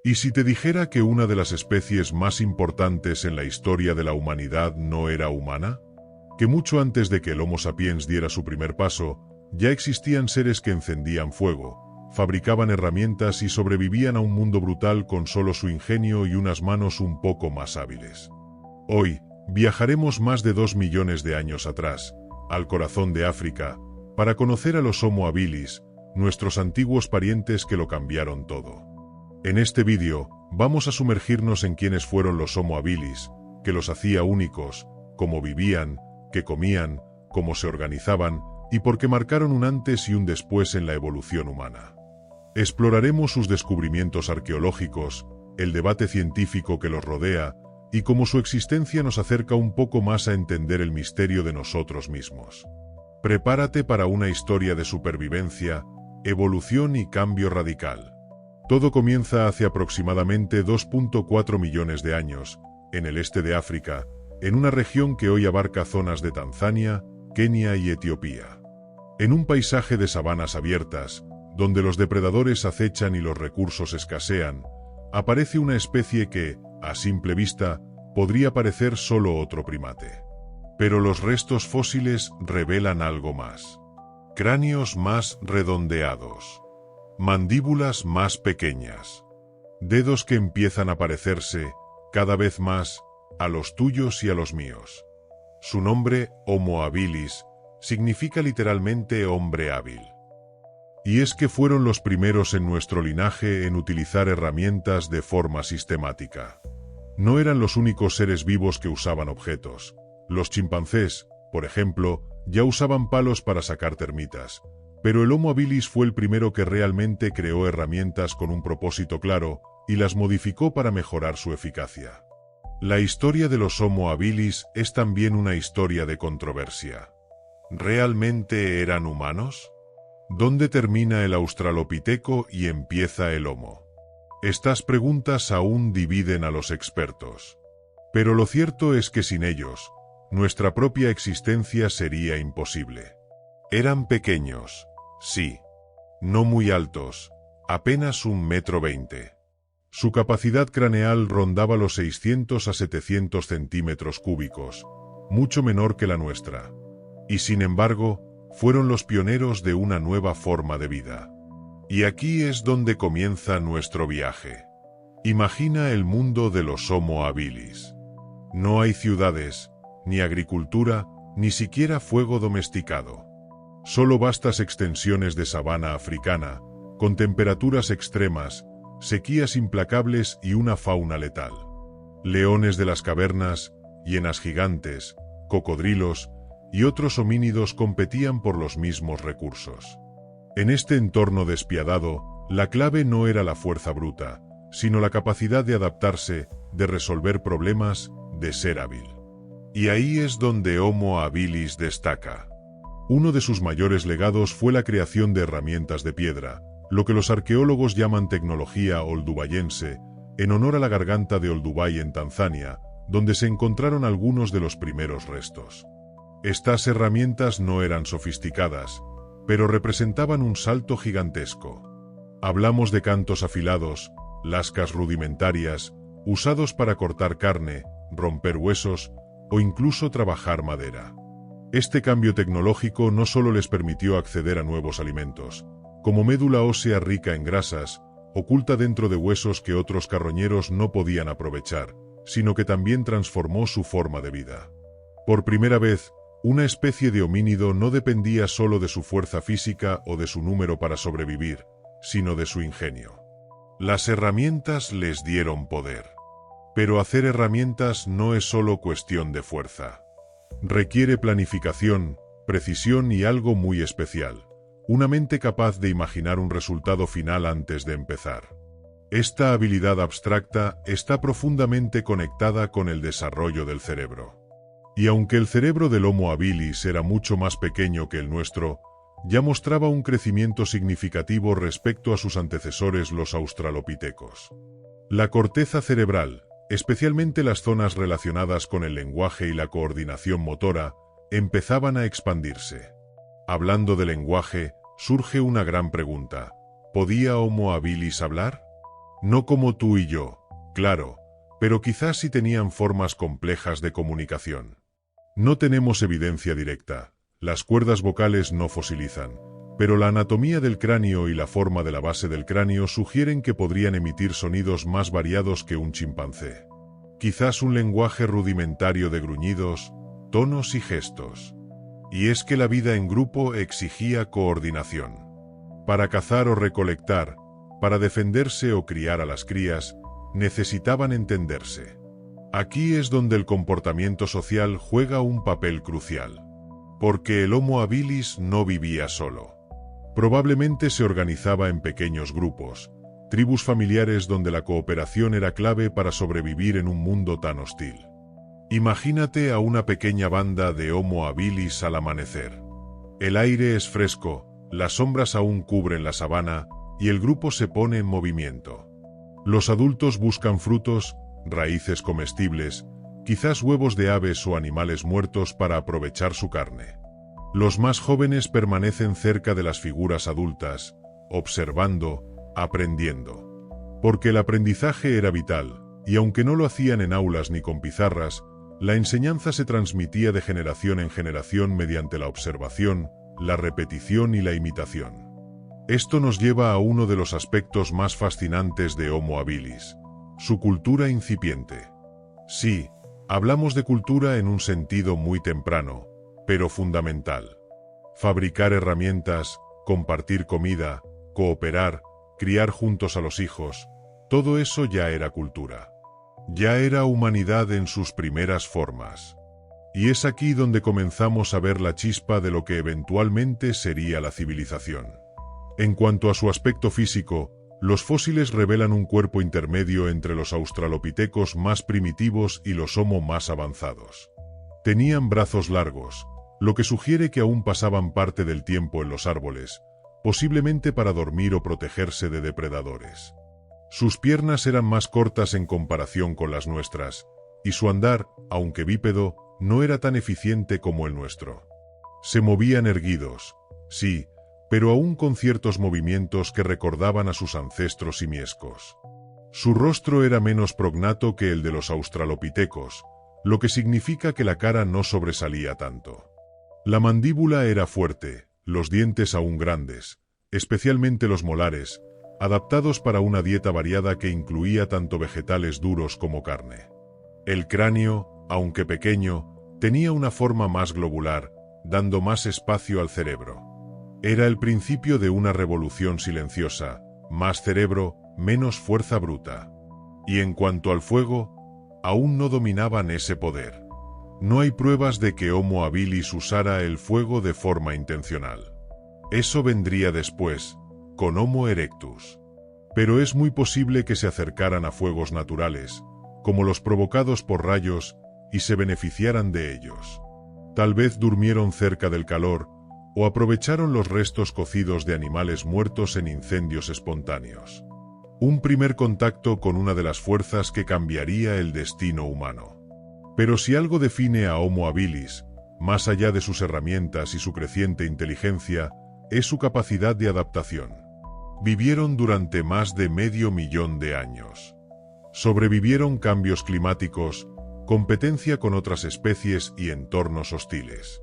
¿Y si te dijera que una de las especies más importantes en la historia de la humanidad no era humana? Que mucho antes de que el Homo sapiens diera su primer paso, ya existían seres que encendían fuego, fabricaban herramientas y sobrevivían a un mundo brutal con solo su ingenio y unas manos un poco más hábiles. Hoy, viajaremos más de 2 millones de años atrás, al corazón de África, para conocer a los Homo habilis, nuestros antiguos parientes que lo cambiaron todo. En este vídeo, vamos a sumergirnos en quiénes fueron los Homo habilis, qué los hacía únicos, cómo vivían, qué comían, cómo se organizaban y por qué marcaron un antes y un después en la evolución humana. Exploraremos sus descubrimientos arqueológicos, el debate científico que los rodea y cómo su existencia nos acerca un poco más a entender el misterio de nosotros mismos. Prepárate para una historia de supervivencia, evolución y cambio radical. Todo comienza hace aproximadamente 2.4 millones de años, en el este de África, en una región que hoy abarca zonas de Tanzania, Kenia y Etiopía. En un paisaje de sabanas abiertas, donde los depredadores acechan y los recursos escasean, aparece una especie que, a simple vista, podría parecer solo otro primate. Pero los restos fósiles revelan algo más. Cráneos más redondeados. Mandíbulas más pequeñas. Dedos que empiezan a parecerse, cada vez más, a los tuyos y a los míos. Su nombre, Homo habilis, significa literalmente hombre hábil. Y es que fueron los primeros en nuestro linaje en utilizar herramientas de forma sistemática. No eran los únicos seres vivos que usaban objetos. Los chimpancés, por ejemplo, ya usaban palos para sacar termitas, pero el Homo habilis fue el primero que realmente creó herramientas con un propósito claro y las modificó para mejorar su eficacia. La historia de los Homo habilis es también una historia de controversia. ¿Realmente eran humanos? ¿Dónde termina el Australopiteco y empieza el Homo? Estas preguntas aún dividen a los expertos. Pero lo cierto es que sin ellos, nuestra propia existencia sería imposible. Eran pequeños, sí. No muy altos, apenas 1,20 m. Su capacidad craneal rondaba los 600 a 700 centímetros cúbicos, mucho menor que la nuestra. Y sin embargo, fueron los pioneros de una nueva forma de vida. Y aquí es donde comienza nuestro viaje. Imagina el mundo de los Homo habilis. No hay ciudades, ni agricultura, ni siquiera fuego domesticado. Solo vastas extensiones de sabana africana, con temperaturas extremas, sequías implacables y una fauna letal. Leones de las cavernas, hienas gigantes, cocodrilos y otros homínidos competían por los mismos recursos. En este entorno despiadado, la clave no era la fuerza bruta, sino la capacidad de adaptarse, de resolver problemas, de ser hábil. Y ahí es donde Homo habilis destaca. Uno de sus mayores legados fue la creación de herramientas de piedra, lo que los arqueólogos llaman tecnología oldubayense, en honor a la garganta de Olduvai en Tanzania, donde se encontraron algunos de los primeros restos. Estas herramientas no eran sofisticadas, pero representaban un salto gigantesco. Hablamos de cantos afilados, lascas rudimentarias, usados para cortar carne, romper huesos o incluso trabajar madera. Este cambio tecnológico no solo les permitió acceder a nuevos alimentos, como médula ósea rica en grasas, oculta dentro de huesos que otros carroñeros no podían aprovechar, sino que también transformó su forma de vida. Por primera vez, una especie de homínido no dependía solo de su fuerza física o de su número para sobrevivir, sino de su ingenio. Las herramientas les dieron poder. Pero hacer herramientas no es solo cuestión de fuerza. Requiere planificación, precisión y algo muy especial. Una mente capaz de imaginar un resultado final antes de empezar. Esta habilidad abstracta está profundamente conectada con el desarrollo del cerebro. Y aunque el cerebro del Homo habilis era mucho más pequeño que el nuestro, ya mostraba un crecimiento significativo respecto a sus antecesores los australopitecos. La corteza cerebral, especialmente las zonas relacionadas con el lenguaje y la coordinación motora, empezaban a expandirse. Hablando de lenguaje, surge una gran pregunta. ¿Podía Homo habilis hablar? No como tú y yo, claro, pero quizás sí tenían formas complejas de comunicación. No tenemos evidencia directa, las cuerdas vocales no fosilizan, pero la anatomía del cráneo y la forma de la base del cráneo sugieren que podrían emitir sonidos más variados que un chimpancé. Quizás un lenguaje rudimentario de gruñidos, tonos y gestos. Y es que la vida en grupo exigía coordinación. Para cazar o recolectar, para defenderse o criar a las crías, necesitaban entenderse. Aquí es donde el comportamiento social juega un papel crucial. Porque el Homo habilis no vivía solo. Probablemente se organizaba en pequeños grupos, tribus familiares donde la cooperación era clave para sobrevivir en un mundo tan hostil. Imagínate a una pequeña banda de Homo habilis al amanecer. El aire es fresco, las sombras aún cubren la sabana, y el grupo se pone en movimiento. Los adultos buscan frutos, raíces comestibles, quizás huevos de aves o animales muertos para aprovechar su carne. Los más jóvenes permanecen cerca de las figuras adultas, observando, aprendiendo. Porque el aprendizaje era vital, y aunque no lo hacían en aulas ni con pizarras, la enseñanza se transmitía de generación en generación mediante la observación, la repetición y la imitación. Esto nos lleva a uno de los aspectos más fascinantes de Homo habilis, su cultura incipiente. Sí, hablamos de cultura en un sentido muy temprano, pero fundamental. Fabricar herramientas, compartir comida, cooperar, criar juntos a los hijos, todo eso ya era cultura. Ya era humanidad en sus primeras formas. Y es aquí donde comenzamos a ver la chispa de lo que eventualmente sería la civilización. En cuanto a su aspecto físico, los fósiles revelan un cuerpo intermedio entre los australopitecos más primitivos y los Homo más avanzados. Tenían brazos largos, lo que sugiere que aún pasaban parte del tiempo en los árboles, posiblemente para dormir o protegerse de depredadores. Sus piernas eran más cortas en comparación con las nuestras, y su andar, aunque bípedo, no era tan eficiente como el nuestro. Se movían erguidos, sí, pero aún con ciertos movimientos que recordaban a sus ancestros simiescos. Su rostro era menos prognato que el de los australopitecos, lo que significa que la cara no sobresalía tanto. La mandíbula era fuerte, los dientes aún grandes, especialmente los molares, adaptados para una dieta variada que incluía tanto vegetales duros como carne. El cráneo, aunque pequeño, tenía una forma más globular, dando más espacio al cerebro. Era el principio de una revolución silenciosa, más cerebro, menos fuerza bruta. Y en cuanto al fuego, aún no dominaban ese poder. No hay pruebas de que Homo habilis usara el fuego de forma intencional. Eso vendría después, con Homo erectus. Pero es muy posible que se acercaran a fuegos naturales, como los provocados por rayos, y se beneficiaran de ellos. Tal vez durmieron cerca del calor, o aprovecharon los restos cocidos de animales muertos en incendios espontáneos. Un primer contacto con una de las fuerzas que cambiaría el destino humano. Pero si algo define a Homo habilis, más allá de sus herramientas y su creciente inteligencia, es su capacidad de adaptación. Vivieron durante más de 500.000 de años. Sobrevivieron cambios climáticos, competencia con otras especies y entornos hostiles.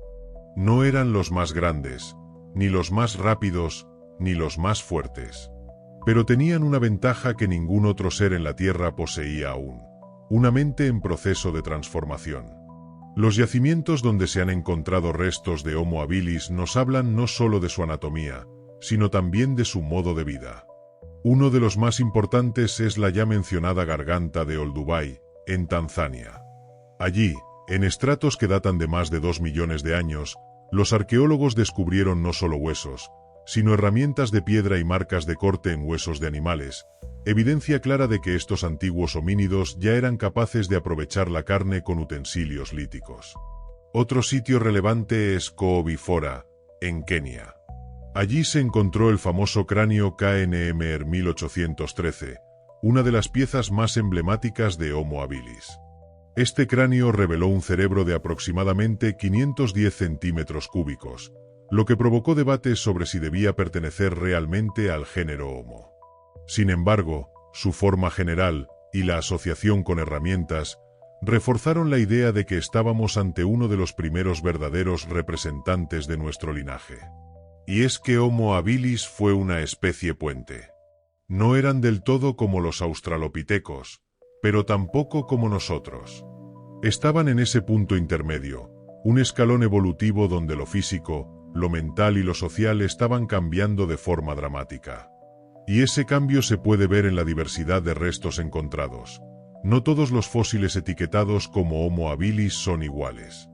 No eran los más grandes, ni los más rápidos, ni los más fuertes. Pero tenían una ventaja que ningún otro ser en la Tierra poseía aún: una mente en proceso de transformación. Los yacimientos donde se han encontrado restos de Homo habilis nos hablan no solo de su anatomía, sino también de su modo de vida. Uno de los más importantes es la ya mencionada garganta de Olduvai, en Tanzania. Allí, en estratos que datan de más de 2 millones de años, los arqueólogos descubrieron no solo huesos, sino herramientas de piedra y marcas de corte en huesos de animales, evidencia clara de que estos antiguos homínidos ya eran capaces de aprovechar la carne con utensilios líticos. Otro sitio relevante es Koobifora, en Kenia. Allí se encontró el famoso cráneo KNMR 1813, una de las piezas más emblemáticas de Homo habilis. Este cráneo reveló un cerebro de aproximadamente 510 centímetros cúbicos, lo que provocó debates sobre si debía pertenecer realmente al género Homo. Sin embargo, su forma general y la asociación con herramientas reforzaron la idea de que estábamos ante uno de los primeros verdaderos representantes de nuestro linaje. Y es que Homo habilis fue una especie puente. No eran del todo como los australopitecos, pero tampoco como nosotros. Estaban en ese punto intermedio, un escalón evolutivo donde lo físico, lo mental y lo social estaban cambiando de forma dramática. Y ese cambio se puede ver en la diversidad de restos encontrados. No todos los fósiles etiquetados como Homo habilis son iguales.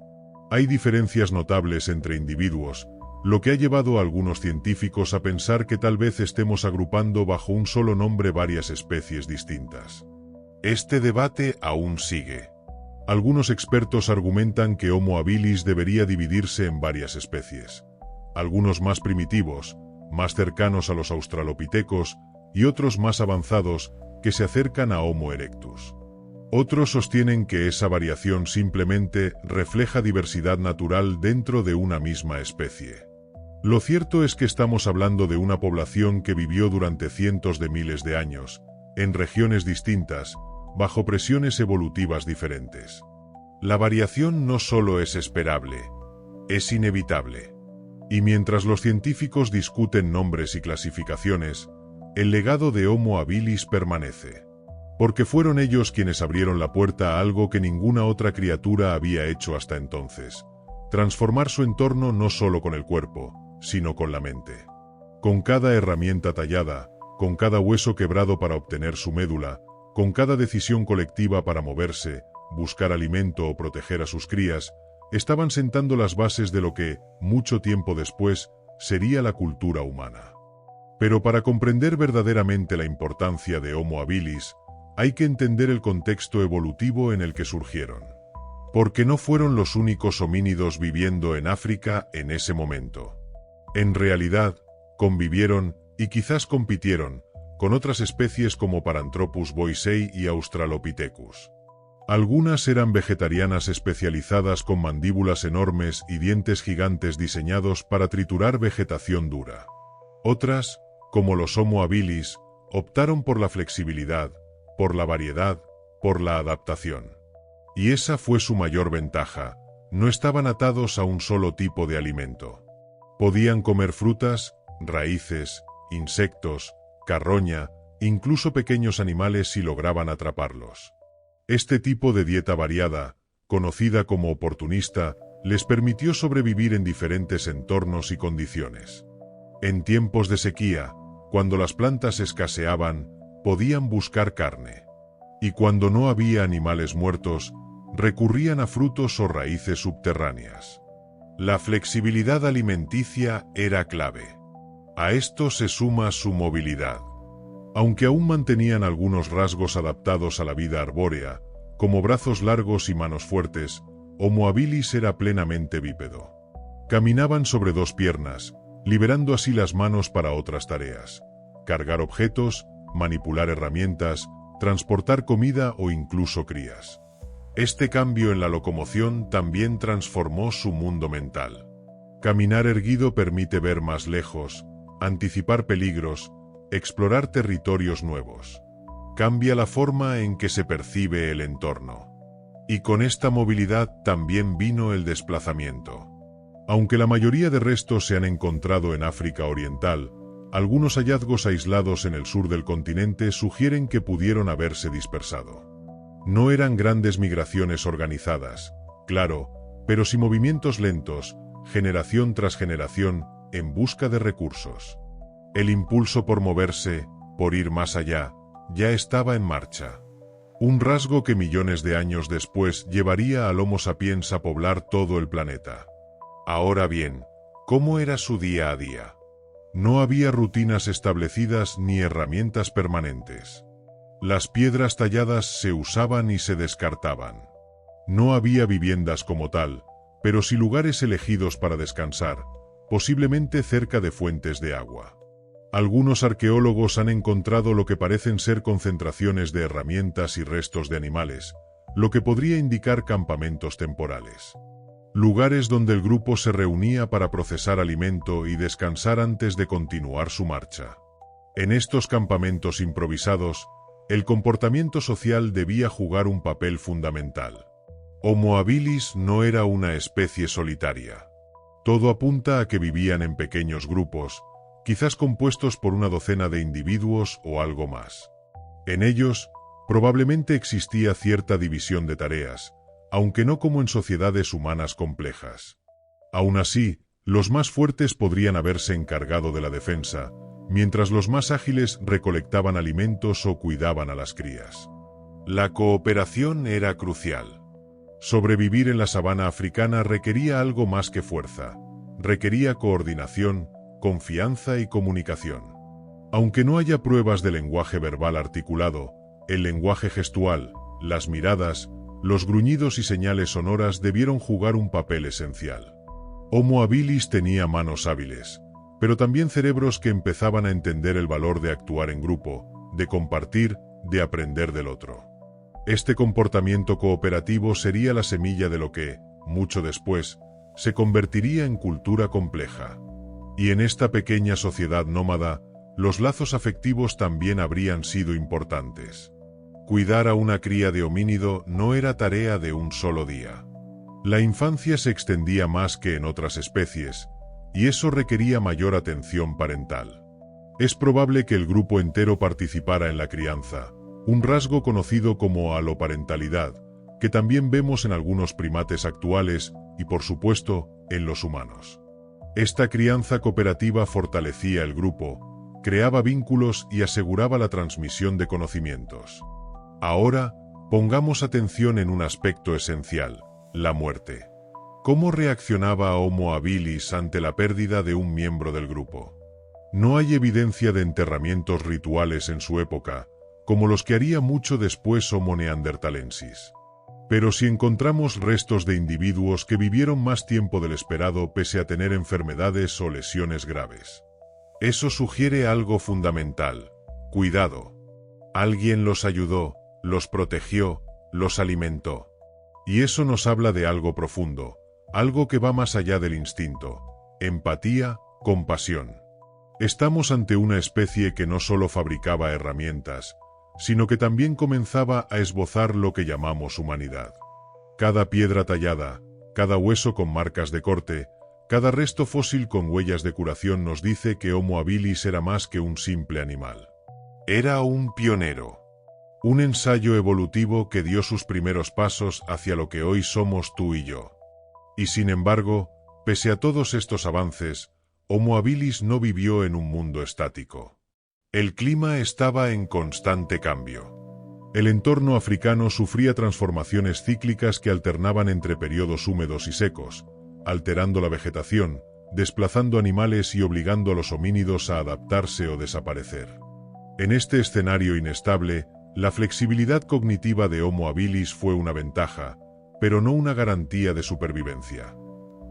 Hay diferencias notables entre individuos, lo que ha llevado a algunos científicos a pensar que tal vez estemos agrupando bajo un solo nombre varias especies distintas. Este debate aún sigue. Algunos expertos argumentan que Homo habilis debería dividirse en varias especies. Algunos más primitivos, más cercanos a los australopitecos, y otros más avanzados, que se acercan a Homo erectus. Otros sostienen que esa variación simplemente refleja diversidad natural dentro de una misma especie. Lo cierto es que estamos hablando de una población que vivió durante cientos de miles de años, en regiones distintas, bajo presiones evolutivas diferentes. La variación no solo es esperable, es inevitable. Y mientras los científicos discuten nombres y clasificaciones, el legado de Homo habilis permanece. Porque fueron ellos quienes abrieron la puerta a algo que ninguna otra criatura había hecho hasta entonces: transformar su entorno no solo con el cuerpo, sino con la mente. Con cada herramienta tallada, con cada hueso quebrado para obtener su médula, con cada decisión colectiva para moverse, buscar alimento o proteger a sus crías, estaban sentando las bases de lo que, mucho tiempo después, sería la cultura humana. Pero para comprender verdaderamente la importancia de Homo habilis, hay que entender el contexto evolutivo en el que surgieron. Porque no fueron los únicos homínidos viviendo en África en ese momento. En realidad, convivieron, y quizás compitieron, con otras especies como Paranthropus boisei y Australopithecus. Algunas eran vegetarianas especializadas con mandíbulas enormes y dientes gigantes diseñados para triturar vegetación dura. Otras, como los Homo habilis, optaron por la flexibilidad, por la variedad, por la adaptación. Y esa fue su mayor ventaja: no estaban atados a un solo tipo de alimento. Podían comer frutas, raíces, insectos, carroña, incluso pequeños animales si lograban atraparlos. Este tipo de dieta variada, conocida como oportunista, les permitió sobrevivir en diferentes entornos y condiciones. En tiempos de sequía, cuando las plantas escaseaban, podían buscar carne. Y cuando no había animales muertos, recurrían a frutos o raíces subterráneas. La flexibilidad alimenticia era clave. A esto se suma su movilidad. Aunque aún mantenían algunos rasgos adaptados a la vida arbórea, como brazos largos y manos fuertes, Homo habilis era plenamente bípedo. Caminaban sobre dos piernas, liberando así las manos para otras tareas: cargar objetos, manipular herramientas, transportar comida o incluso crías. Este cambio en la locomoción también transformó su mundo mental. Caminar erguido permite ver más lejos, anticipar peligros, explorar territorios nuevos. Cambia la forma en que se percibe el entorno. Y con esta movilidad también vino el desplazamiento. Aunque la mayoría de restos se han encontrado en África Oriental, algunos hallazgos aislados en el sur del continente sugieren que pudieron haberse dispersado. No eran grandes migraciones organizadas, claro, pero sí movimientos lentos, generación tras generación, en busca de recursos. El impulso por moverse, por ir más allá, ya estaba en marcha. Un rasgo que millones de años después llevaría al Homo sapiens a poblar todo el planeta. Ahora bien, ¿cómo era su día a día? No había rutinas establecidas ni herramientas permanentes. Las piedras talladas se usaban y se descartaban. No había viviendas como tal, pero sí lugares elegidos para descansar, posiblemente cerca de fuentes de agua. Algunos arqueólogos han encontrado lo que parecen ser concentraciones de herramientas y restos de animales, lo que podría indicar campamentos temporales. Lugares donde el grupo se reunía para procesar alimento y descansar antes de continuar su marcha. En estos campamentos improvisados, El comportamiento social debía jugar un papel fundamental. Homo habilis no era una especie solitaria. Todo apunta a que vivían en pequeños grupos, quizás compuestos por una docena de individuos o algo más. En ellos, probablemente existía cierta división de tareas, aunque no como en sociedades humanas complejas. Aún así, los más fuertes podrían haberse encargado de la defensa, mientras los más ágiles recolectaban alimentos o cuidaban a las crías. La cooperación era crucial. Sobrevivir en la sabana africana requería algo más que fuerza. Requería coordinación, confianza y comunicación. Aunque no haya pruebas de lenguaje verbal articulado, el lenguaje gestual, las miradas, los gruñidos y señales sonoras debieron jugar un papel esencial. Homo habilis tenía manos hábiles, pero también cerebros que empezaban a entender el valor de actuar en grupo, de compartir, de aprender del otro. Este comportamiento cooperativo sería la semilla de lo que, mucho después, se convertiría en cultura compleja. Y en esta pequeña sociedad nómada, los lazos afectivos también habrían sido importantes. Cuidar a una cría de homínido no era tarea de un solo día. La infancia se extendía más que en otras especies, y eso requería mayor atención parental. Es probable que el grupo entero participara en la crianza, un rasgo conocido como aloparentalidad, que también vemos en algunos primates actuales y, por supuesto, en los humanos. Esta crianza cooperativa fortalecía el grupo, creaba vínculos y aseguraba la transmisión de conocimientos. Ahora, pongamos atención en un aspecto esencial: la muerte. ¿Cómo reaccionaba Homo habilis ante la pérdida de un miembro del grupo? No hay evidencia de enterramientos rituales en su época, como los que haría mucho después Homo neanderthalensis. Pero si encontramos restos de individuos que vivieron más tiempo del esperado pese a tener enfermedades o lesiones graves. Eso sugiere algo fundamental: cuidado. Alguien los ayudó, los protegió, los alimentó. Y eso nos habla de algo profundo, algo que va más allá del instinto: empatía, compasión. Estamos ante una especie que no solo fabricaba herramientas, sino que también comenzaba a esbozar lo que llamamos humanidad. Cada piedra tallada, cada hueso con marcas de corte, cada resto fósil con huellas de curación nos dice que Homo habilis era más que un simple animal. Era un pionero. Un ensayo evolutivo que dio sus primeros pasos hacia lo que hoy somos tú y yo. Y sin embargo, pese a todos estos avances, Homo habilis no vivió en un mundo estático. El clima estaba en constante cambio. El entorno africano sufría transformaciones cíclicas que alternaban entre periodos húmedos y secos, alterando la vegetación, desplazando animales y obligando a los homínidos a adaptarse o desaparecer. En este escenario inestable, la flexibilidad cognitiva de Homo habilis fue una ventaja, pero no una garantía de supervivencia.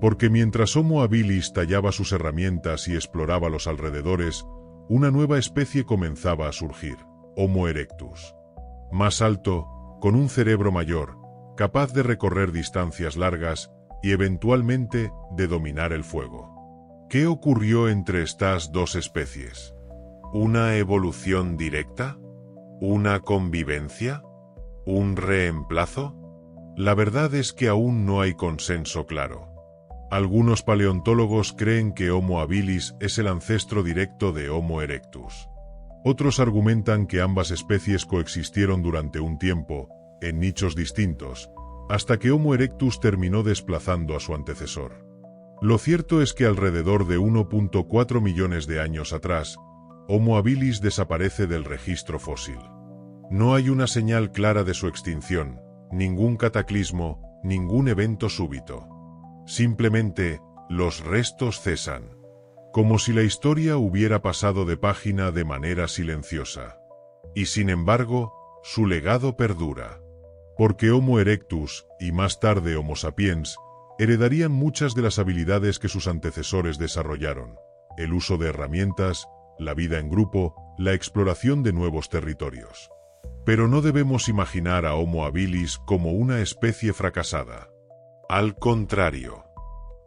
Porque mientras Homo habilis tallaba sus herramientas y exploraba los alrededores, una nueva especie comenzaba a surgir: Homo erectus. Más alto, con un cerebro mayor, capaz de recorrer distancias largas y eventualmente de dominar el fuego. ¿Qué ocurrió entre estas dos especies? ¿Una evolución directa? ¿Una convivencia? ¿Un reemplazo? La verdad es que aún no hay consenso claro. Algunos paleontólogos creen que Homo habilis es el ancestro directo de Homo erectus. Otros argumentan que ambas especies coexistieron durante un tiempo, en nichos distintos, hasta que Homo erectus terminó desplazando a su antecesor. Lo cierto es que alrededor de 1.4 millones de años atrás, Homo habilis desaparece del registro fósil. No hay una señal clara de su extinción, ningún cataclismo, ningún evento súbito. Simplemente, los restos cesan. Como si la historia hubiera pasado de página de manera silenciosa. Y sin embargo, su legado perdura. Porque Homo erectus, y más tarde Homo sapiens, heredarían muchas de las habilidades que sus antecesores desarrollaron: el uso de herramientas, la vida en grupo, la exploración de nuevos territorios. Pero no debemos imaginar a Homo habilis como una especie fracasada. Al contrario,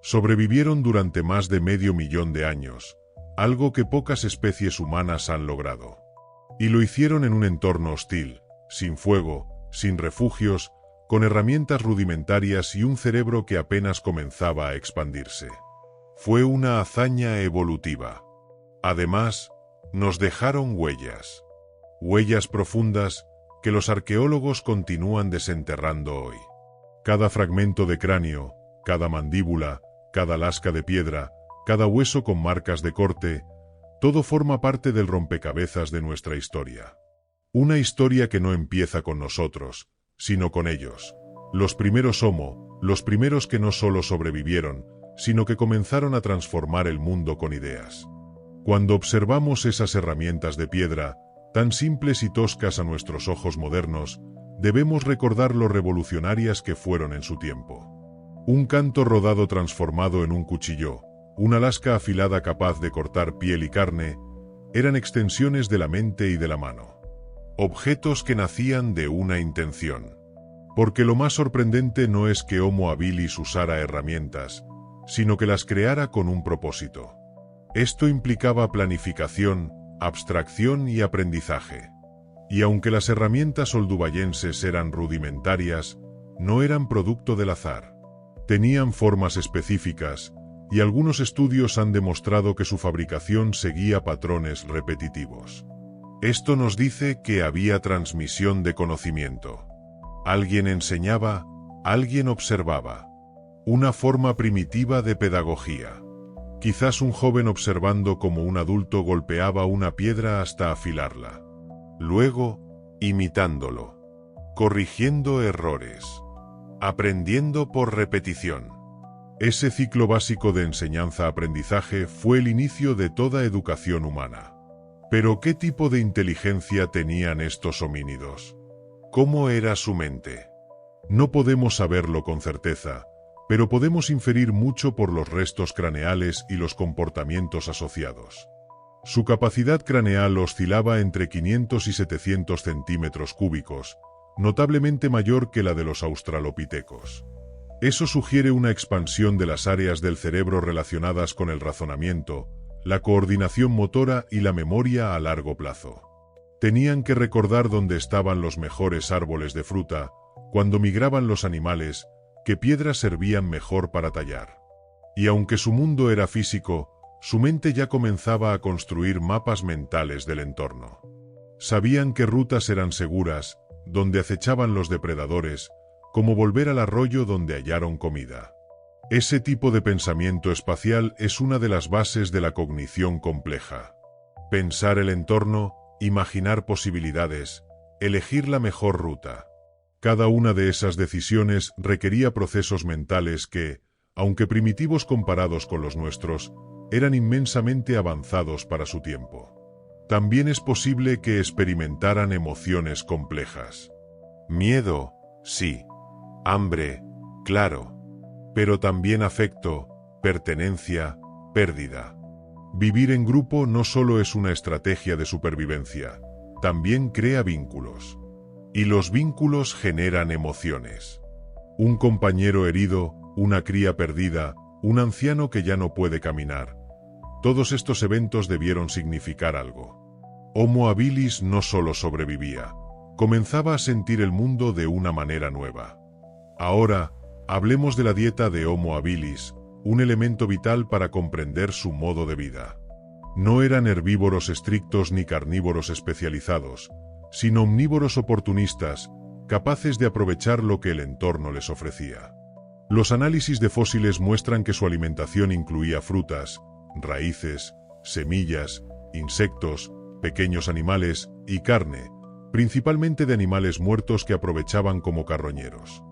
sobrevivieron durante más de medio millón de años, algo que pocas especies humanas han logrado. Y lo hicieron en un entorno hostil, sin fuego, sin refugios, con herramientas rudimentarias y un cerebro que apenas comenzaba a expandirse. Fue una hazaña evolutiva. Además, nos dejaron huellas. Huellas profundas que los arqueólogos continúan desenterrando hoy. Cada fragmento de cráneo, cada mandíbula, cada lasca de piedra, cada hueso con marcas de corte, todo forma parte del rompecabezas de nuestra historia. Una historia que no empieza con nosotros, sino con ellos. Los primeros Homo, los primeros que no solo sobrevivieron, sino que comenzaron a transformar el mundo con ideas. Cuando observamos esas herramientas de piedra, tan simples y toscas a nuestros ojos modernos, debemos recordar lo revolucionarias que fueron en su tiempo. Un canto rodado transformado en un cuchillo, una lasca afilada capaz de cortar piel y carne, eran extensiones de la mente y de la mano. Objetos que nacían de una intención. Porque lo más sorprendente no es que Homo habilis usara herramientas, sino que las creara con un propósito. Esto implicaba planificación, abstracción y aprendizaje. Y aunque las herramientas oldubayenses eran rudimentarias, no eran producto del azar. Tenían formas específicas, y algunos estudios han demostrado que su fabricación seguía patrones repetitivos. Esto nos dice que había transmisión de conocimiento. Alguien enseñaba, alguien observaba. Una forma primitiva de pedagogía. Quizás un joven observando cómo un adulto golpeaba una piedra hasta afilarla. Luego, imitándolo. Corrigiendo errores. Aprendiendo por repetición. Ese ciclo básico de enseñanza-aprendizaje fue el inicio de toda educación humana. Pero ¿qué tipo de inteligencia tenían estos homínidos? ¿Cómo era su mente? No podemos saberlo con certeza, pero podemos inferir mucho por los restos craneales y los comportamientos asociados. Su capacidad craneal oscilaba entre 500 y 700 centímetros cúbicos, notablemente mayor que la de los australopitecos. Eso sugiere una expansión de las áreas del cerebro relacionadas con el razonamiento, la coordinación motora y la memoria a largo plazo. Tenían que recordar dónde estaban los mejores árboles de fruta, cuando migraban los animales, qué piedras servían mejor para tallar. Y aunque su mundo era físico, su mente ya comenzaba a construir mapas mentales del entorno. Sabían qué rutas eran seguras, dónde acechaban los depredadores, cómo volver al arroyo donde hallaron comida. Ese tipo de pensamiento espacial es una de las bases de la cognición compleja. Pensar el entorno, imaginar posibilidades, elegir la mejor ruta. Cada una de esas decisiones requería procesos mentales que, aunque primitivos comparados con los nuestros, eran inmensamente avanzados para su tiempo. También es posible que experimentaran emociones complejas. Miedo, sí. Hambre, claro. Pero también afecto, pertenencia, pérdida. Vivir en grupo no solo es una estrategia de supervivencia, también crea vínculos. Y los vínculos generan emociones. Un compañero herido, una cría perdida, un anciano que ya no puede caminar. Todos estos eventos debieron significar algo. Homo habilis no solo sobrevivía, comenzaba a sentir el mundo de una manera nueva. Ahora, hablemos de la dieta de Homo habilis, un elemento vital para comprender su modo de vida. No eran herbívoros estrictos ni carnívoros especializados, sino omnívoros oportunistas, capaces de aprovechar lo que el entorno les ofrecía. Los análisis de fósiles muestran que su alimentación incluía frutas, raíces, semillas, insectos, pequeños animales y carne, principalmente de animales muertos que aprovechaban como carroñeros.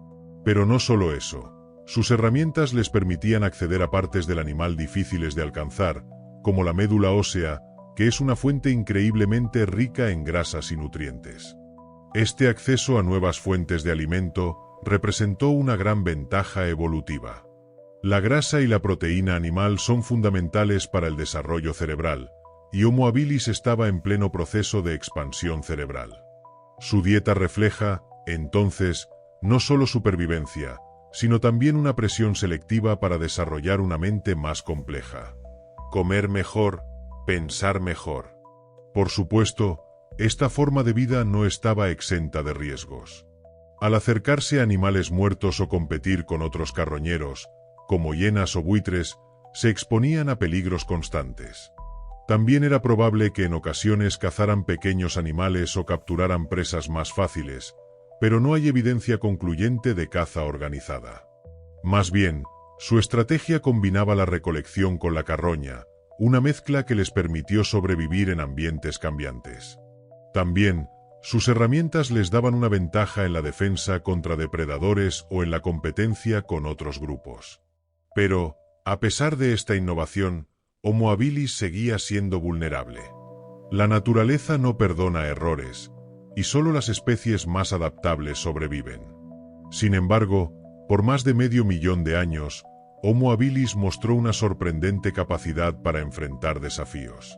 Pero no solo eso. Sus herramientas les permitían acceder a partes del animal difíciles de alcanzar, como la médula ósea, que es una fuente increíblemente rica en grasas y nutrientes. Este acceso a nuevas fuentes de alimento representó una gran ventaja evolutiva. La grasa y la proteína animal son fundamentales para el desarrollo cerebral, y Homo habilis estaba en pleno proceso de expansión cerebral. Su dieta refleja, entonces, no solo supervivencia, sino también una presión selectiva para desarrollar una mente más compleja. Comer mejor, pensar mejor. Por supuesto, esta forma de vida no estaba exenta de riesgos. Al acercarse a animales muertos o competir con otros carroñeros, como hienas o buitres, se exponían a peligros constantes. También era probable que en ocasiones cazaran pequeños animales o capturaran presas más fáciles, pero no hay evidencia concluyente de caza organizada. Más bien, su estrategia combinaba la recolección con la carroña, una mezcla que les permitió sobrevivir en ambientes cambiantes. También, sus herramientas les daban una ventaja en la defensa contra depredadores o en la competencia con otros grupos. Pero, a pesar de esta innovación, Homo habilis seguía siendo vulnerable. La naturaleza no perdona errores, y solo las especies más adaptables sobreviven. Sin embargo, por más de medio millón de años, Homo habilis mostró una sorprendente capacidad para enfrentar desafíos.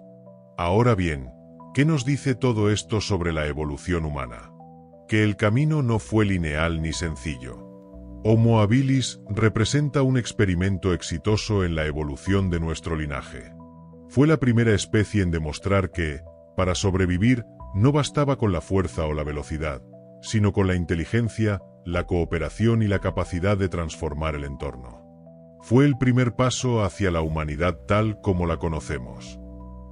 Ahora bien, ¿qué nos dice todo esto sobre la evolución humana? Que el camino no fue lineal ni sencillo. Homo habilis representa un experimento exitoso en la evolución de nuestro linaje. Fue la primera especie en demostrar que, para sobrevivir, no bastaba con la fuerza o la velocidad, sino con la inteligencia, la cooperación y la capacidad de transformar el entorno. Fue el primer paso hacia la humanidad tal como la conocemos.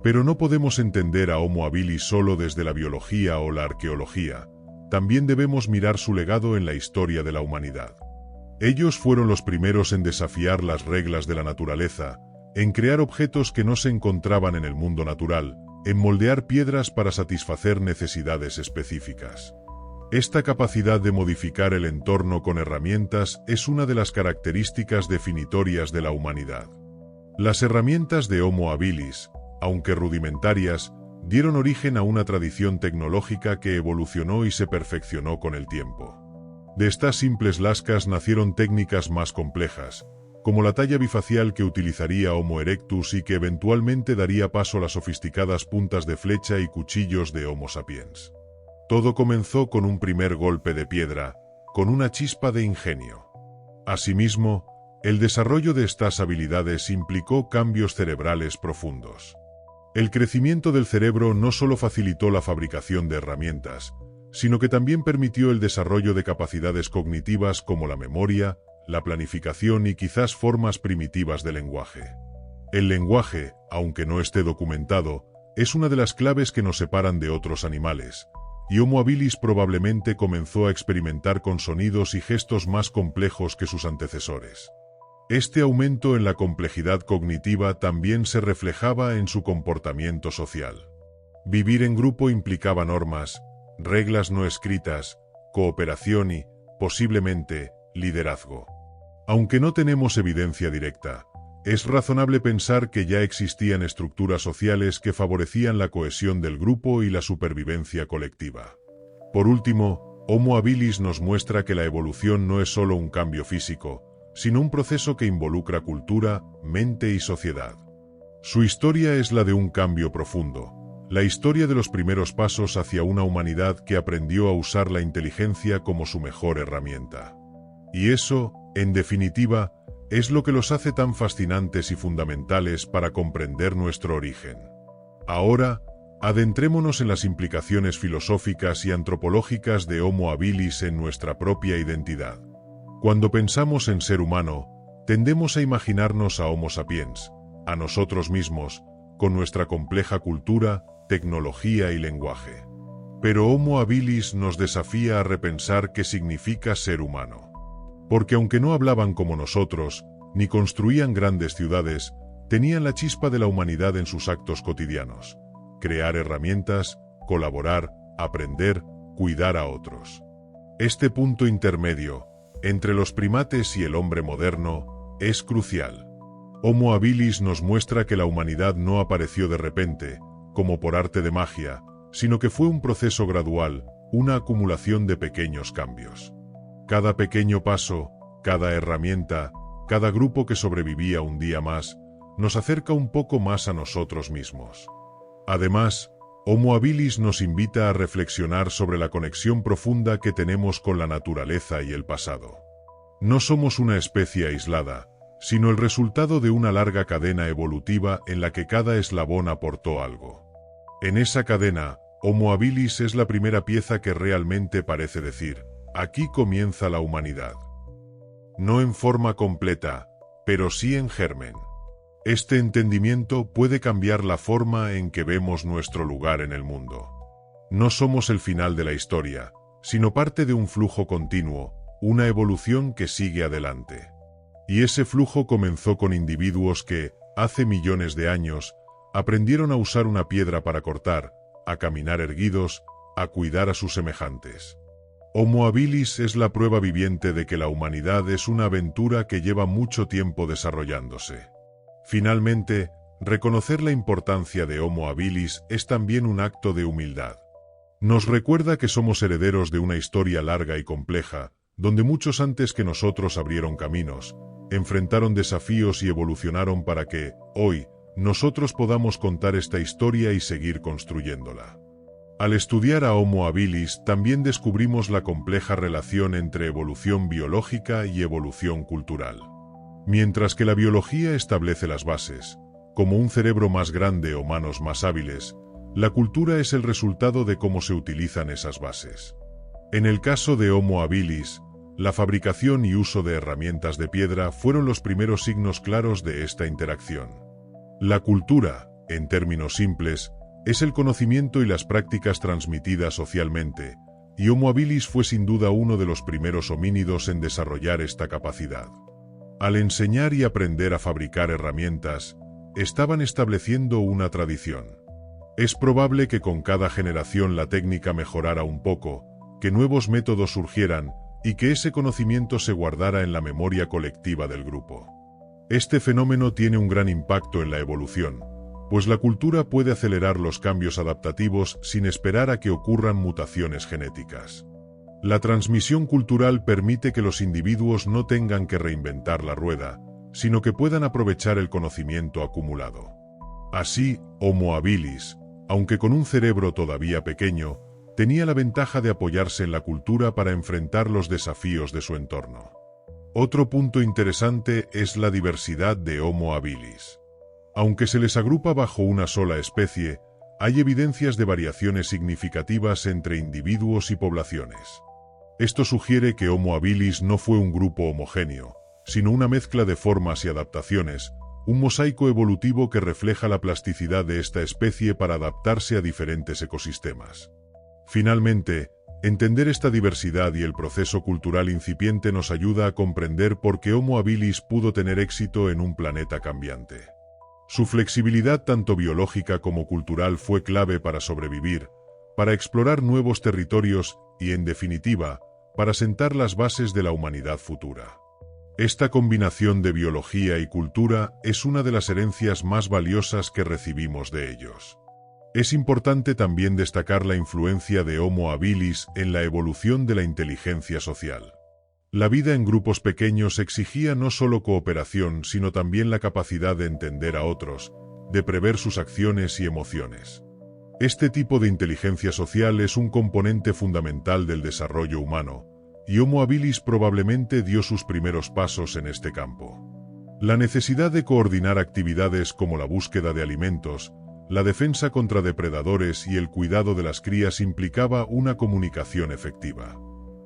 Pero no podemos entender a Homo habilis solo desde la biología o la arqueología, también debemos mirar su legado en la historia de la humanidad. Ellos fueron los primeros en desafiar las reglas de la naturaleza, en crear objetos que no se encontraban en el mundo natural, en moldear piedras para satisfacer necesidades específicas. Esta capacidad de modificar el entorno con herramientas es una de las características definitorias de la humanidad. Las herramientas de Homo habilis, aunque rudimentarias, dieron origen a una tradición tecnológica que evolucionó y se perfeccionó con el tiempo. De estas simples lascas nacieron técnicas más complejas, como la talla bifacial que utilizaría Homo erectus y que eventualmente daría paso a las sofisticadas puntas de flecha y cuchillos de Homo sapiens. Todo comenzó con un primer golpe de piedra, con una chispa de ingenio. Asimismo, el desarrollo de estas habilidades implicó cambios cerebrales profundos. El crecimiento del cerebro no solo facilitó la fabricación de herramientas, sino que también permitió el desarrollo de capacidades cognitivas como la memoria, la planificación y quizás formas primitivas de lenguaje. El lenguaje, aunque no esté documentado, es una de las claves que nos separan de otros animales, y Homo habilis probablemente comenzó a experimentar con sonidos y gestos más complejos que sus antecesores. Este aumento en la complejidad cognitiva también se reflejaba en su comportamiento social. Vivir en grupo implicaba normas, reglas no escritas, cooperación y, posiblemente, liderazgo. Aunque no tenemos evidencia directa, es razonable pensar que ya existían estructuras sociales que favorecían la cohesión del grupo y la supervivencia colectiva. Por último, Homo habilis nos muestra que la evolución no es solo un cambio físico, sino un proceso que involucra cultura, mente y sociedad. Su historia es la de un cambio profundo, la historia de los primeros pasos hacia una humanidad que aprendió a usar la inteligencia como su mejor herramienta. Y eso, en definitiva, es lo que los hace tan fascinantes y fundamentales para comprender nuestro origen. Ahora, adentrémonos en las implicaciones filosóficas y antropológicas de Homo habilis en nuestra propia identidad. Cuando pensamos en ser humano, tendemos a imaginarnos a Homo sapiens, a nosotros mismos, con nuestra compleja cultura, tecnología y lenguaje. Pero Homo habilis nos desafía a repensar qué significa ser humano. Porque aunque no hablaban como nosotros, ni construían grandes ciudades, tenían la chispa de la humanidad en sus actos cotidianos. Crear herramientas, colaborar, aprender, cuidar a otros. Este punto intermedio, entre los primates y el hombre moderno, es crucial. Homo habilis nos muestra que la humanidad no apareció de repente, como por arte de magia, sino que fue un proceso gradual, una acumulación de pequeños cambios. Cada pequeño paso, cada herramienta, cada grupo que sobrevivía un día más, nos acerca un poco más a nosotros mismos. Además, Homo habilis nos invita a reflexionar sobre la conexión profunda que tenemos con la naturaleza y el pasado. No somos una especie aislada, sino el resultado de una larga cadena evolutiva en la que cada eslabón aportó algo. En esa cadena, Homo habilis es la primera pieza que realmente parece decir, aquí comienza la humanidad. No en forma completa, pero sí en germen. Este entendimiento puede cambiar la forma en que vemos nuestro lugar en el mundo. No somos el final de la historia, sino parte de un flujo continuo, una evolución que sigue adelante. Y ese flujo comenzó con individuos que, hace millones de años, aprendieron a usar una piedra para cortar, a caminar erguidos, a cuidar a sus semejantes. Homo habilis es la prueba viviente de que la humanidad es una aventura que lleva mucho tiempo desarrollándose. Finalmente, reconocer la importancia de Homo habilis es también un acto de humildad. Nos recuerda que somos herederos de una historia larga y compleja, donde muchos antes que nosotros abrieron caminos, enfrentaron desafíos y evolucionaron para que, hoy, nosotros podamos contar esta historia y seguir construyéndola. Al estudiar a Homo habilis también descubrimos la compleja relación entre evolución biológica y evolución cultural. Mientras que la biología establece las bases, como un cerebro más grande o manos más hábiles, la cultura es el resultado de cómo se utilizan esas bases. En el caso de Homo habilis, la fabricación y uso de herramientas de piedra fueron los primeros signos claros de esta interacción. La cultura, en términos simples, es el conocimiento y las prácticas transmitidas socialmente, y Homo habilis fue sin duda uno de los primeros homínidos en desarrollar esta capacidad. Al enseñar y aprender a fabricar herramientas, estaban estableciendo una tradición. Es probable que con cada generación la técnica mejorara un poco, que nuevos métodos surgieran, y que ese conocimiento se guardara en la memoria colectiva del grupo. Este fenómeno tiene un gran impacto en la evolución, pues la cultura puede acelerar los cambios adaptativos sin esperar a que ocurran mutaciones genéticas. La transmisión cultural permite que los individuos no tengan que reinventar la rueda, sino que puedan aprovechar el conocimiento acumulado. Así, Homo habilis, aunque con un cerebro todavía pequeño, tenía la ventaja de apoyarse en la cultura para enfrentar los desafíos de su entorno. Otro punto interesante es la diversidad de Homo habilis. Aunque se les agrupa bajo una sola especie, hay evidencias de variaciones significativas entre individuos y poblaciones. Esto sugiere que Homo habilis no fue un grupo homogéneo, sino una mezcla de formas y adaptaciones, un mosaico evolutivo que refleja la plasticidad de esta especie para adaptarse a diferentes ecosistemas. Finalmente, entender esta diversidad y el proceso cultural incipiente nos ayuda a comprender por qué Homo habilis pudo tener éxito en un planeta cambiante. Su flexibilidad tanto biológica como cultural fue clave para sobrevivir, para explorar nuevos territorios y, en definitiva, para sentar las bases de la humanidad futura. Esta combinación de biología y cultura es una de las herencias más valiosas que recibimos de ellos. Es importante también destacar la influencia de Homo habilis en la evolución de la inteligencia social. La vida en grupos pequeños exigía no solo cooperación, sino también la capacidad de entender a otros, de prever sus acciones y emociones. Este tipo de inteligencia social es un componente fundamental del desarrollo humano, y Homo habilis probablemente dio sus primeros pasos en este campo. La necesidad de coordinar actividades como la búsqueda de alimentos, la defensa contra depredadores y el cuidado de las crías implicaba una comunicación efectiva.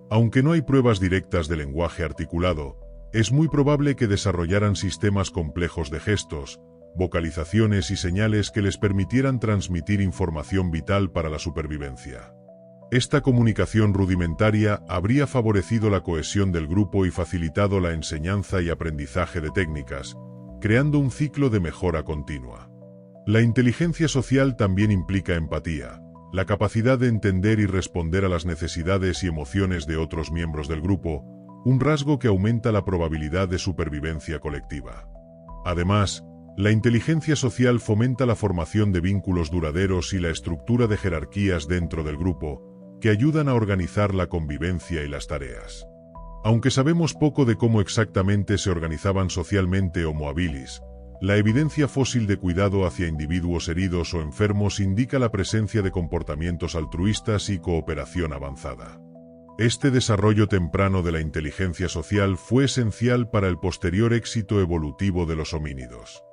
Aunque no hay pruebas directas de lenguaje articulado, es muy probable que desarrollaran sistemas complejos de gestos, vocalizaciones y señales que les permitieran transmitir información vital para la supervivencia. Esta comunicación rudimentaria habría favorecido la cohesión del grupo y facilitado la enseñanza y aprendizaje de técnicas, creando un ciclo de mejora continua. La inteligencia social también implica empatía, la capacidad de entender y responder a las necesidades y emociones de otros miembros del grupo, un rasgo que aumenta la probabilidad de supervivencia colectiva. Además, la inteligencia social fomenta la formación de vínculos duraderos y la estructura de jerarquías dentro del grupo, que ayudan a organizar la convivencia y las tareas. Aunque sabemos poco de cómo exactamente se organizaban socialmente Homo habilis, la evidencia fósil de cuidado hacia individuos heridos o enfermos indica la presencia de comportamientos altruistas y cooperación avanzada. Este desarrollo temprano de la inteligencia social fue esencial para el posterior éxito evolutivo de los homínidos.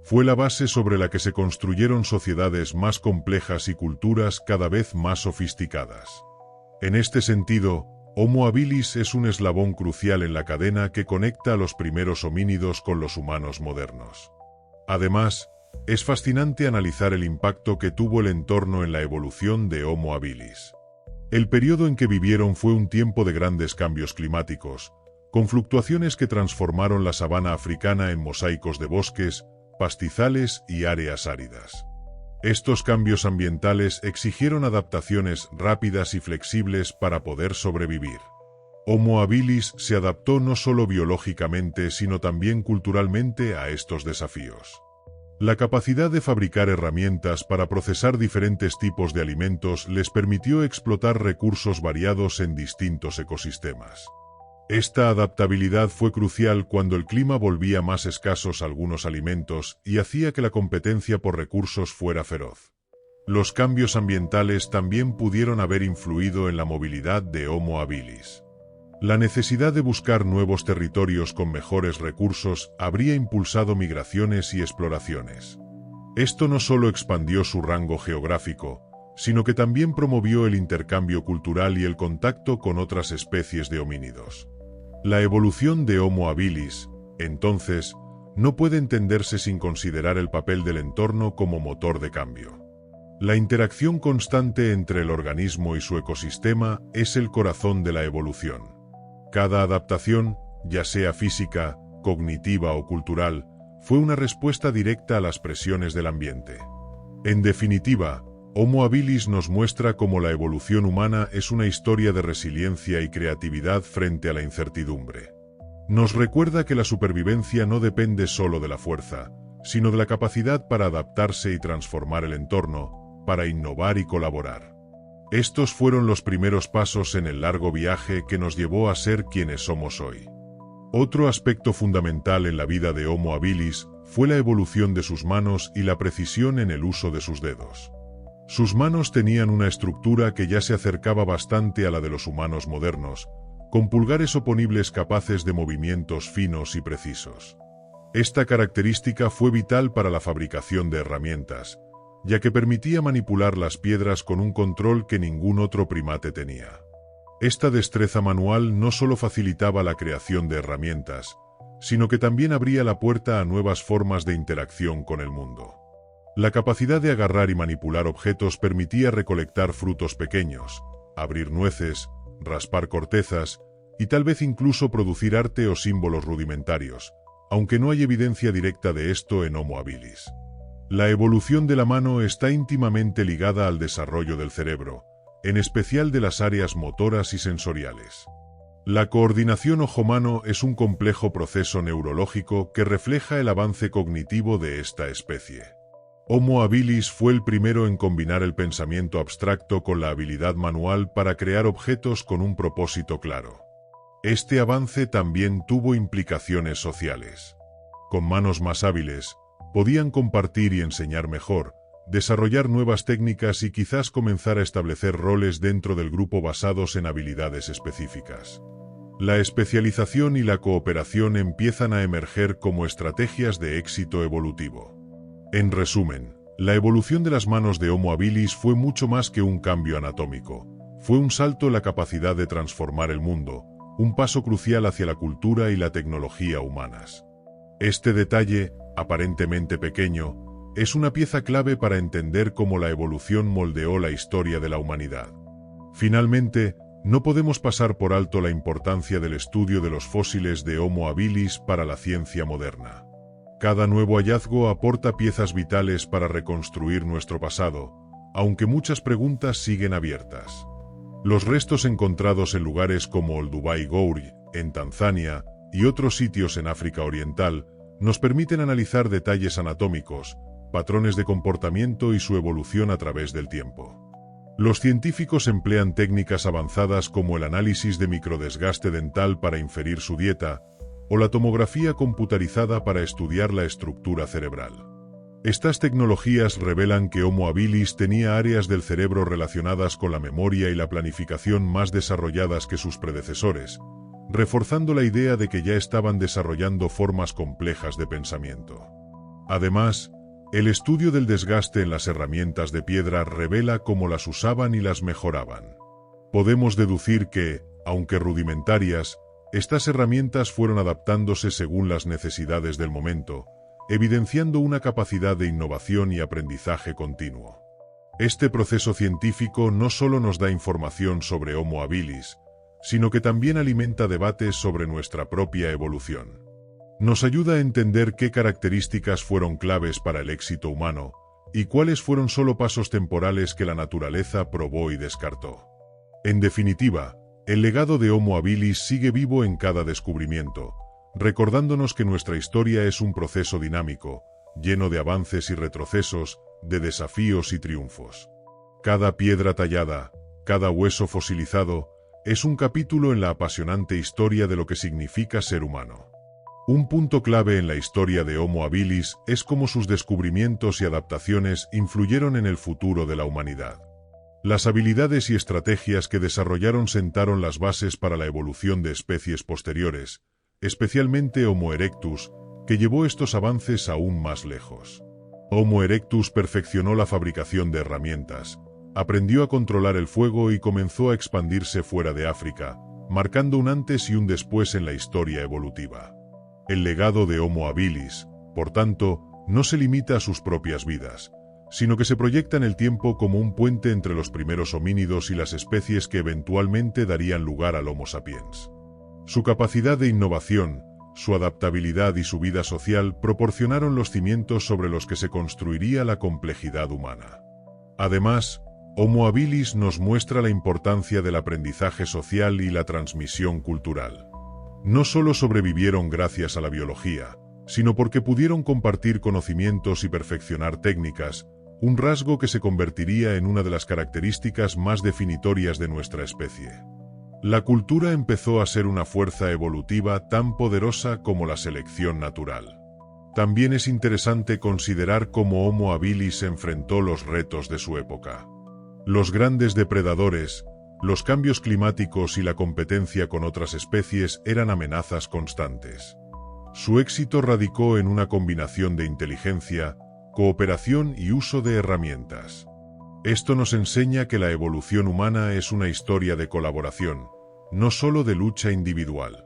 Fue la base sobre la que se construyeron sociedades más complejas y culturas cada vez más sofisticadas. En este sentido, Homo habilis es un eslabón crucial en la cadena que conecta a los primeros homínidos con los humanos modernos. Además, es fascinante analizar el impacto que tuvo el entorno en la evolución de Homo habilis. El periodo en que vivieron fue un tiempo de grandes cambios climáticos, con fluctuaciones que transformaron la sabana africana en mosaicos de bosques, pastizales y áreas áridas. Estos cambios ambientales exigieron adaptaciones rápidas y flexibles para poder sobrevivir. Homo habilis se adaptó no solo biológicamente sino también culturalmente a estos desafíos. La capacidad de fabricar herramientas para procesar diferentes tipos de alimentos les permitió explotar recursos variados en distintos ecosistemas. Esta adaptabilidad fue crucial cuando el clima volvía más escasos algunos alimentos y hacía que la competencia por recursos fuera feroz. Los cambios ambientales también pudieron haber influido en la movilidad de Homo habilis. La necesidad de buscar nuevos territorios con mejores recursos habría impulsado migraciones y exploraciones. Esto no solo expandió su rango geográfico, sino que también promovió el intercambio cultural y el contacto con otras especies de homínidos. La evolución de Homo habilis, entonces, no puede entenderse sin considerar el papel del entorno como motor de cambio. La interacción constante entre el organismo y su ecosistema es el corazón de la evolución. Cada adaptación, ya sea física, cognitiva o cultural, fue una respuesta directa a las presiones del ambiente. En definitiva, Homo habilis nos muestra cómo la evolución humana es una historia de resiliencia y creatividad frente a la incertidumbre. Nos recuerda que la supervivencia no depende solo de la fuerza, sino de la capacidad para adaptarse y transformar el entorno, para innovar y colaborar. Estos fueron los primeros pasos en el largo viaje que nos llevó a ser quienes somos hoy. Otro aspecto fundamental en la vida de Homo habilis fue la evolución de sus manos y la precisión en el uso de sus dedos. Sus manos tenían una estructura que ya se acercaba bastante a la de los humanos modernos, con pulgares oponibles capaces de movimientos finos y precisos. Esta característica fue vital para la fabricación de herramientas, ya que permitía manipular las piedras con un control que ningún otro primate tenía. Esta destreza manual no solo facilitaba la creación de herramientas, sino que también abría la puerta a nuevas formas de interacción con el mundo. La capacidad de agarrar y manipular objetos permitía recolectar frutos pequeños, abrir nueces, raspar cortezas y tal vez incluso producir arte o símbolos rudimentarios, aunque no hay evidencia directa de esto en Homo habilis. La evolución de la mano está íntimamente ligada al desarrollo del cerebro, en especial de las áreas motoras y sensoriales. La coordinación ojo-mano es un complejo proceso neurológico que refleja el avance cognitivo de esta especie. Homo habilis fue el primero en combinar el pensamiento abstracto con la habilidad manual para crear objetos con un propósito claro. Este avance también tuvo implicaciones sociales. Con manos más hábiles, podían compartir y enseñar mejor, desarrollar nuevas técnicas y quizás comenzar a establecer roles dentro del grupo basados en habilidades específicas. La especialización y la cooperación empiezan a emerger como estrategias de éxito evolutivo. En resumen, la evolución de las manos de Homo habilis fue mucho más que un cambio anatómico. Fue un salto en la capacidad de transformar el mundo, un paso crucial hacia la cultura y la tecnología humanas. Este detalle, aparentemente pequeño, es una pieza clave para entender cómo la evolución moldeó la historia de la humanidad. Finalmente, no podemos pasar por alto la importancia del estudio de los fósiles de Homo habilis para la ciencia moderna. Cada nuevo hallazgo aporta piezas vitales para reconstruir nuestro pasado, aunque muchas preguntas siguen abiertas. Los restos encontrados en lugares como Olduvai Gorge, en Tanzania, y otros sitios en África Oriental, nos permiten analizar detalles anatómicos, patrones de comportamiento y su evolución a través del tiempo. Los científicos emplean técnicas avanzadas como el análisis de microdesgaste dental para inferir su dieta, o la tomografía computarizada para estudiar la estructura cerebral. Estas tecnologías revelan que Homo habilis tenía áreas del cerebro relacionadas con la memoria y la planificación más desarrolladas que sus predecesores, reforzando la idea de que ya estaban desarrollando formas complejas de pensamiento. Además, el estudio del desgaste en las herramientas de piedra revela cómo las usaban y las mejoraban. Podemos deducir que, aunque rudimentarias, estas herramientas fueron adaptándose según las necesidades del momento, evidenciando una capacidad de innovación y aprendizaje continuo. Este proceso científico no solo nos da información sobre Homo habilis, sino que también alimenta debates sobre nuestra propia evolución. Nos ayuda a entender qué características fueron claves para el éxito humano, y cuáles fueron solo pasos temporales que la naturaleza probó y descartó. En definitiva, el legado de Homo habilis sigue vivo en cada descubrimiento, recordándonos que nuestra historia es un proceso dinámico, lleno de avances y retrocesos, de desafíos y triunfos. Cada piedra tallada, cada hueso fosilizado, es un capítulo en la apasionante historia de lo que significa ser humano. Un punto clave en la historia de Homo habilis es cómo sus descubrimientos y adaptaciones influyeron en el futuro de la humanidad. Las habilidades y estrategias que desarrollaron sentaron las bases para la evolución de especies posteriores, especialmente Homo erectus, que llevó estos avances aún más lejos. Homo erectus perfeccionó la fabricación de herramientas, aprendió a controlar el fuego y comenzó a expandirse fuera de África, marcando un antes y un después en la historia evolutiva. El legado de Homo habilis, por tanto, no se limita a sus propias vidas, sino que se proyecta en el tiempo como un puente entre los primeros homínidos y las especies que eventualmente darían lugar al Homo sapiens. Su capacidad de innovación, su adaptabilidad y su vida social proporcionaron los cimientos sobre los que se construiría la complejidad humana. Además, Homo habilis nos muestra la importancia del aprendizaje social y la transmisión cultural. No solo sobrevivieron gracias a la biología, sino porque pudieron compartir conocimientos y perfeccionar técnicas, un rasgo que se convertiría en una de las características más definitorias de nuestra especie. La cultura empezó a ser una fuerza evolutiva tan poderosa como la selección natural. También es interesante considerar cómo Homo habilis enfrentó los retos de su época. Los grandes depredadores, los cambios climáticos y la competencia con otras especies eran amenazas constantes. Su éxito radicó en una combinación de inteligencia, cooperación y uso de herramientas. Esto nos enseña que la evolución humana es una historia de colaboración, no solo de lucha individual.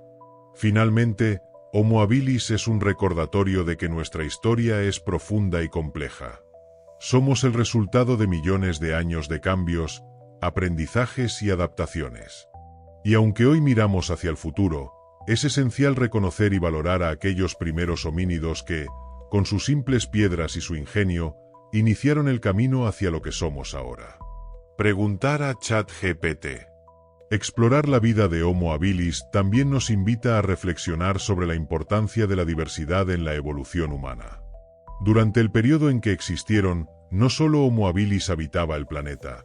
Finalmente, Homo habilis es un recordatorio de que nuestra historia es profunda y compleja. Somos el resultado de millones de años de cambios, aprendizajes y adaptaciones. Y aunque hoy miramos hacia el futuro, es esencial reconocer y valorar a aquellos primeros homínidos que, con sus simples piedras y su ingenio, iniciaron el camino hacia lo que somos ahora. Preguntar a ChatGPT. Explorar la vida de Homo habilis también nos invita a reflexionar sobre la importancia de la diversidad en la evolución humana. Durante el periodo en que existieron, no solo Homo habilis habitaba el planeta.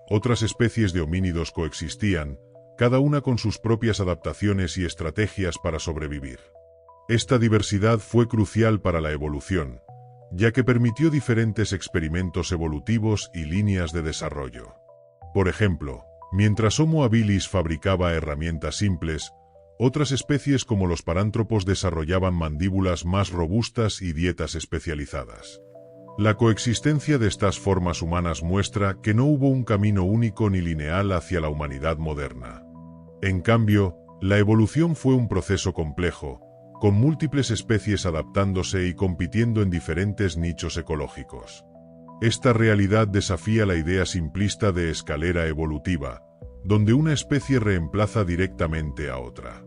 Otras especies de homínidos coexistían, cada una con sus propias adaptaciones y estrategias para sobrevivir. Esta diversidad fue crucial para la evolución, ya que permitió diferentes experimentos evolutivos y líneas de desarrollo. Por ejemplo, mientras Homo habilis fabricaba herramientas simples, otras especies como los parántropos desarrollaban mandíbulas más robustas y dietas especializadas. La coexistencia de estas formas humanas muestra que no hubo un camino único ni lineal hacia la humanidad moderna. En cambio, la evolución fue un proceso complejo, con múltiples especies adaptándose y compitiendo en diferentes nichos ecológicos. Esta realidad desafía la idea simplista de escalera evolutiva, donde una especie reemplaza directamente a otra.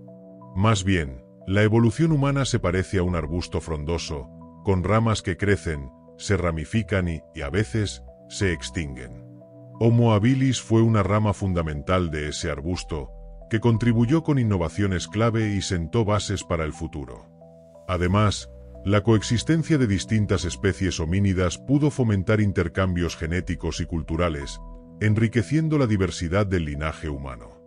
Más bien, la evolución humana se parece a un arbusto frondoso, con ramas que crecen, se ramifican y a veces, se extinguen. Homo habilis fue una rama fundamental de ese arbusto, que contribuyó con innovaciones clave y sentó bases para el futuro. Además, la coexistencia de distintas especies homínidas pudo fomentar intercambios genéticos y culturales, enriqueciendo la diversidad del linaje humano.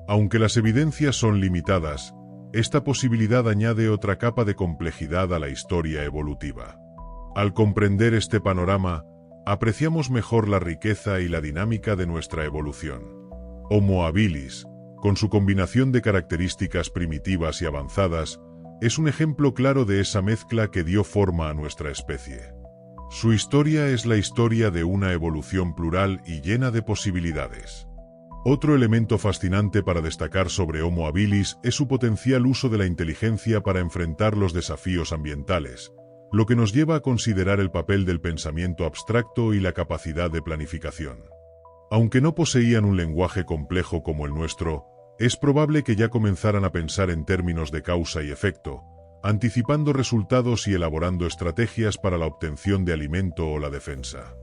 Aunque las evidencias son limitadas, esta posibilidad añade otra capa de complejidad a la historia evolutiva. Al comprender este panorama, apreciamos mejor la riqueza y la dinámica de nuestra evolución. Homo habilis, con su combinación de características primitivas y avanzadas, es un ejemplo claro de esa mezcla que dio forma a nuestra especie. Su historia es la historia de una evolución plural y llena de posibilidades. Otro elemento fascinante para destacar sobre Homo habilis es su potencial uso de la inteligencia para enfrentar los desafíos ambientales, lo que nos lleva a considerar el papel del pensamiento abstracto y la capacidad de planificación. Aunque no poseían un lenguaje complejo como el nuestro, es probable que ya comenzaran a pensar en términos de causa y efecto, anticipando resultados y elaborando estrategias para la obtención de alimento o la defensa.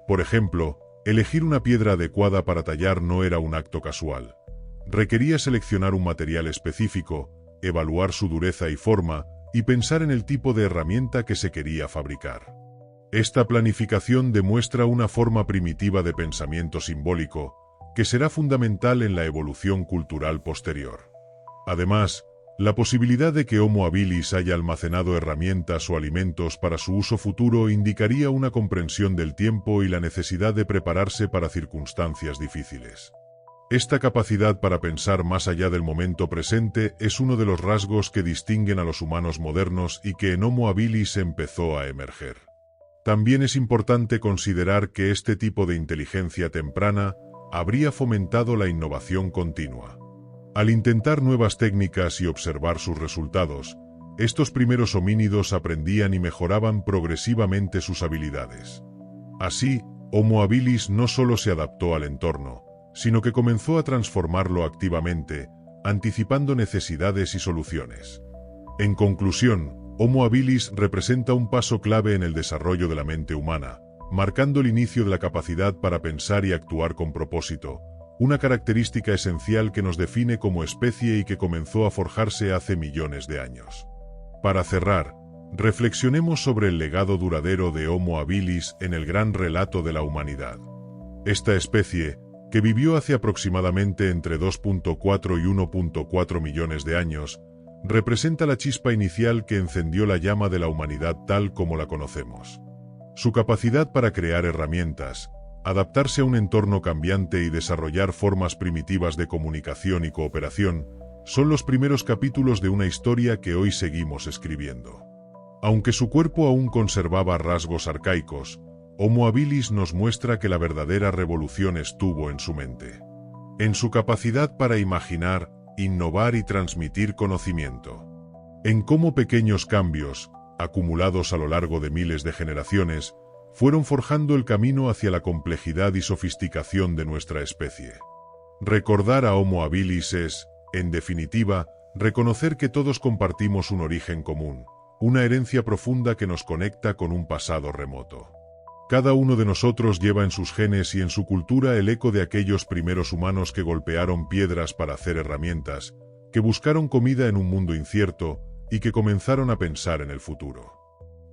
Por ejemplo, elegir una piedra adecuada para tallar no era un acto casual. Requería seleccionar un material específico, evaluar su dureza y forma, y pensar en el tipo de herramienta que se quería fabricar. Esta planificación demuestra una forma primitiva de pensamiento simbólico, que será fundamental en la evolución cultural posterior. Además, la posibilidad de que Homo habilis haya almacenado herramientas o alimentos para su uso futuro indicaría una comprensión del tiempo y la necesidad de prepararse para circunstancias difíciles. Esta capacidad para pensar más allá del momento presente es uno de los rasgos que distinguen a los humanos modernos y que en Homo habilis empezó a emerger. También es importante considerar que este tipo de inteligencia temprana habría fomentado la innovación continua. Al intentar nuevas técnicas y observar sus resultados, estos primeros homínidos aprendían y mejoraban progresivamente sus habilidades. Así, Homo habilis no solo se adaptó al entorno, sino que comenzó a transformarlo activamente, anticipando necesidades y soluciones. En conclusión, Homo habilis representa un paso clave en el desarrollo de la mente humana, marcando el inicio de la capacidad para pensar y actuar con propósito, una característica esencial que nos define como especie y que comenzó a forjarse hace millones de años. Para cerrar, reflexionemos sobre el legado duradero de Homo habilis en el gran relato de la humanidad. Esta especie, que vivió hace aproximadamente entre 2.4 y 1.4 millones de años, representa la chispa inicial que encendió la llama de la humanidad tal como la conocemos. Su capacidad para crear herramientas, adaptarse a un entorno cambiante y desarrollar formas primitivas de comunicación y cooperación, son los primeros capítulos de una historia que hoy seguimos escribiendo. Aunque su cuerpo aún conservaba rasgos arcaicos, Homo habilis nos muestra que la verdadera revolución estuvo en su mente. En su capacidad para imaginar, innovar y transmitir conocimiento. En cómo pequeños cambios, acumulados a lo largo de miles de generaciones, fueron forjando el camino hacia la complejidad y sofisticación de nuestra especie. Recordar a Homo habilis es, en definitiva, reconocer que todos compartimos un origen común, una herencia profunda que nos conecta con un pasado remoto. Cada uno de nosotros lleva en sus genes y en su cultura el eco de aquellos primeros humanos que golpearon piedras para hacer herramientas, que buscaron comida en un mundo incierto, y que comenzaron a pensar en el futuro.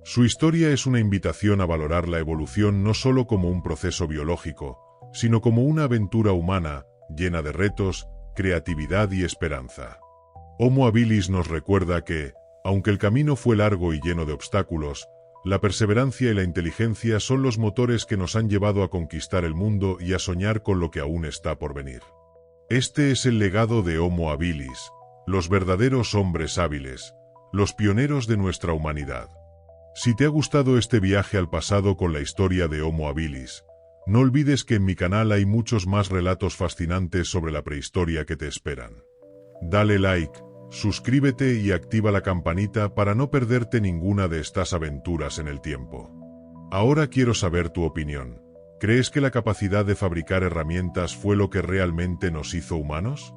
Su historia es una invitación a valorar la evolución no solo como un proceso biológico, sino como una aventura humana, llena de retos, creatividad y esperanza. Homo habilis nos recuerda que, aunque el camino fue largo y lleno de obstáculos, la perseverancia y la inteligencia son los motores que nos han llevado a conquistar el mundo y a soñar con lo que aún está por venir. Este es el legado de Homo habilis, los verdaderos hombres hábiles, los pioneros de nuestra humanidad. Si te ha gustado este viaje al pasado con la historia de Homo habilis, no olvides que en mi canal hay muchos más relatos fascinantes sobre la prehistoria que te esperan. Dale like, suscríbete y activa la campanita para no perderte ninguna de estas aventuras en el tiempo. Ahora quiero saber tu opinión. ¿Crees que la capacidad de fabricar herramientas fue lo que realmente nos hizo humanos?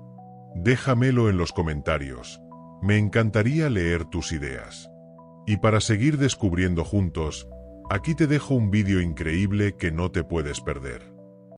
Déjamelo en los comentarios. Me encantaría leer tus ideas. Y para seguir descubriendo juntos, aquí te dejo un vídeo increíble que no te puedes perder.